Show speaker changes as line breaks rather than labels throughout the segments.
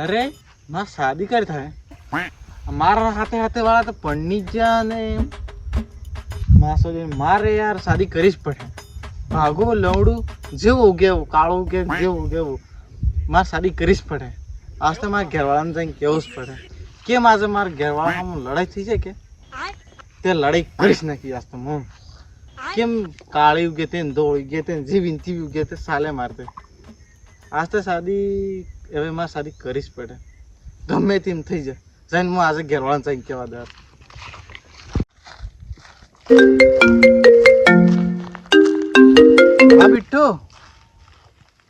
અરે મારે શાદી કરી થાય મારા હાથે હાથે વાળા તો પણની જ જા ને માસો મારે યાર શાદી કરી જ પડે. ભાગો લવડું જેવું ઉગેવું કાળું ઉગે જેવું ઉગેવું મારે શાદી કરી જ પડે. આજ તો મારે ઘરવાળાને જઈને કહેવું જ પડે. કેમ આજે મારે ઘરવાળામાં લડાઈ થઈ છે કે તે લડાઈ કરીશ નાખી. આજ તો હું કેમ કાળી ઉગે તે ધોળ ઉગે તે જીવીને તીવી ઉગે તે સાલે મારતે. આજ તો શાદી હવે મારે શાદી કરી જ પડે ગમે તેમ થઈ જાય. જઈને હું આજે ઘરવાળાને જઈને કહેવા દે. હા બિટ્ટુ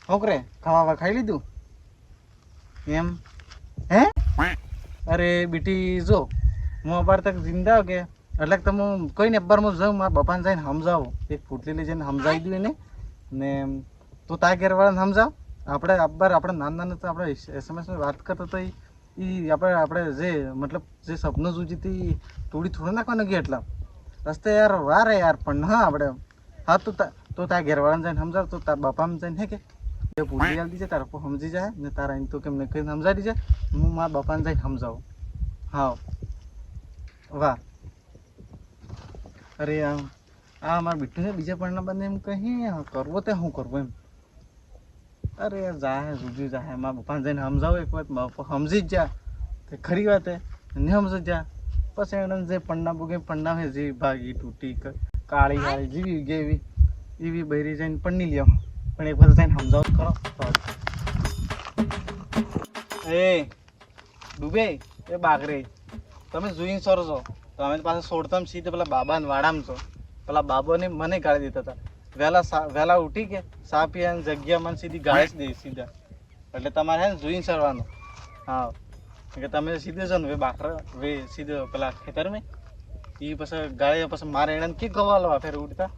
છોકરે ખાવા ખાઈ લીધું એમ હે? અરે બેટી જો હું અબાર તક જિંદા કે એટલે તમે કઈ ને અબ્બાર હું જાઉં મારા પપ્પાને જઈને સમજાવું. એક ફૂટલી લઈ જઈને સમજાવી દઉં એને ને તું તારા ઘરવાળાને સમજાવ. આપણે અબ્બાર આપણે નાના નાના તો આપણે એસએમએસમાં વાત કરતો તો એ આપણે જે મતલબ જે સપનું સૂચી હતી થોડી થોડું નાખવા ગયા એટલા રસ્તે યાર વારે યાર પણ હા આપણે હા તો તારા ઘરવાળાને જઈને સમજાવ. તો તારા બાપાને જઈને હે કે પૂરી આલી દીજે તારા સમજી જાય ને તારા એમ તો કેમ ને કઈ સમજાવી દીજે. હું મારા બાપાને જઈને સમજાવું. હા વાહ. અરે આ મારા બીટું છે બીજા પણ બંને એમ કહી કરવો તે શું કરવું એમ. અરે જાહે સુધી જાહે મારા પપ્પાને જઈને સમજાવું એક વાત બાપા સમજી જ જા તે ખરી વાત હે નહીં સમજ જા પછી એને જે પન્ના બુગે પન્ના હે જે ભાગી તૂટી કાળી કાળી જેવી ગેવી એવી બૈરી જઈને પન્ની લ્યો પણ એક વખત જઈને સમજાવું કરો. એ ડૂબે એ બાગરે તમે જોઈને સરસો તમે પાછા છોડતા સીધે પેલા બાબાને વાડામાં છો. પેલા બાબાને મને ગાળી દેતા હતા વહેલા ઉઠી કે સા પીવાની જગ્યા મને સીધી ગાળી જ દે સીધા. એટલે તમારે હે ને જોઈને સરવાનું. હા કે તમે સીધે છો ને વે બાકરા વે સીધો પેલા ખેતર મેં એ પછી ગાળી પછી મારે એને કે ગવાલો ફેર ઉડતા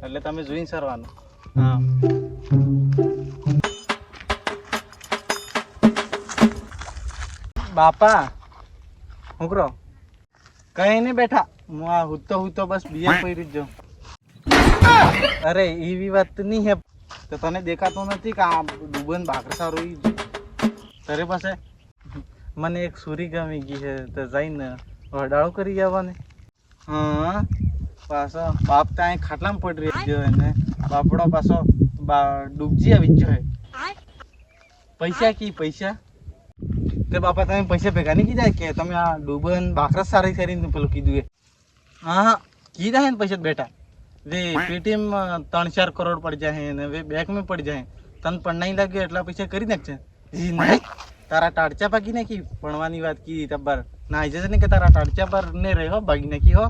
એટલે તમે જોઈને સરવાનું. હા બાપા છોકરો કઈ નહીં બેઠા હું આ હું તો બસ બીજા પૈરી જ જાઉં. અરે એવી વાત નહીં હે તો તને દેખાતું નથી કે આ ડૂબન બાકર સારું ઈ તારે પાસે મને એક સુરી ગમી ગઈ છે તો જઈને વડાળો કરી આવવાની. હા પાછો બાપ ત્યાં ખાટલામાં પડી રહ્યો એને બાપડો પાછો ડૂબજી આવી ગયો હે. પૈસા કી પૈસા તે બાપા તમે પૈસા ભેગા નહીં કીધા કે તમે આ ડૂબન બાકરા સારી કરીને પેલું કીધું એ હા કીધા હે ને પૈસા બેટા વે પેટીએમ 3-4 કરોડ પડી જાય ને વે બેંકમાં પડી જાય તને પણ નહીં લાગ્યો એટલા પૈસા કરી નાખશે. નહીં તારા ટાળચા ભાગી નાખી ભણવાની વાત કીધી તબ્બર ના જશે ને કે તારા ટાળચા પર ને રહે હો ભાગી નાખી હો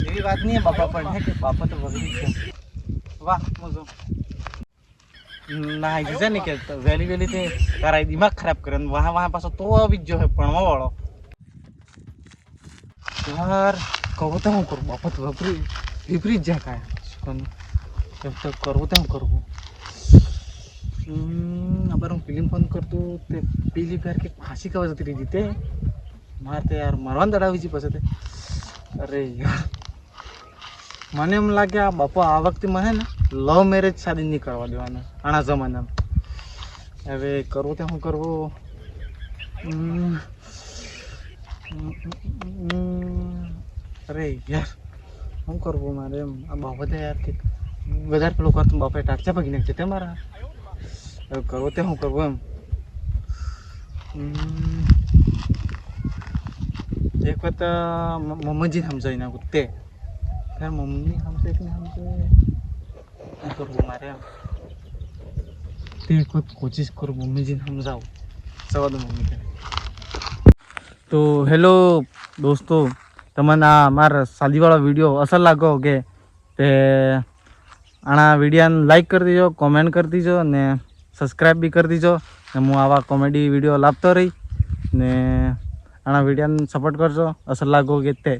એવી વાત નહીં બાપા પણ હે કે બાપા તો વગડી છે. વાહ મજો ના જશે ને કે વહેલી વહેલી તે તારા દિમાગ ખરાબ કરે વાહ વાહ પાછો તો આવી જ જો ભણવા વાળો યાર કહું તો હું કરું બાપા તો વિપરીત જા કાંઈ તો કરવું તો હું કરવું. અબર હું ફિલ્મ ફોન કરતો તે પેલી ફેર કે ફાંસી કવા જતી રહી તે મારે તો યાર મરવાનું દડાવી છે પછી તે અરે યાર મને એમ લાગે આ બાપા આ વખતે મને ને લવ મેરેજ શાદી નહીં કરવા દેવાના આના જમાનામાં. હવે કરવું તો શું કરવું. અરે યાર શું કરવું મારે એમ આ બાબતે યાર કે વધારે પેલું કરતું બાપાએ ટાટચા ભાગી નાખશે તે મારા હવે કરવું તે શું કરવું એમ. એક વખત મમ્મીજીને સમજાવી નાખું તે ત્યારે મમ્મી સમજે કે નહીં સમજે શું કરવું મારે એમ તે એક વખત કોશિશ કરું મમ્મીજીને સમજાવું સવા દો મમ્મી. તો હેલો દોસ્તો તમને આ મારા શાદીવાળો વિડીયો અસર લાગો કે તે આના વિડીયોને લાઈક કરી દીજો કોમેન્ટ કરી દીજો ને સબસ્ક્રાઈબ બી કરી દીજો ને હું આવા કોમેડી વિડીયો લાવતો રહી ને આના વિડીયોને સપોર્ટ કરજો અસર લાગો કે તે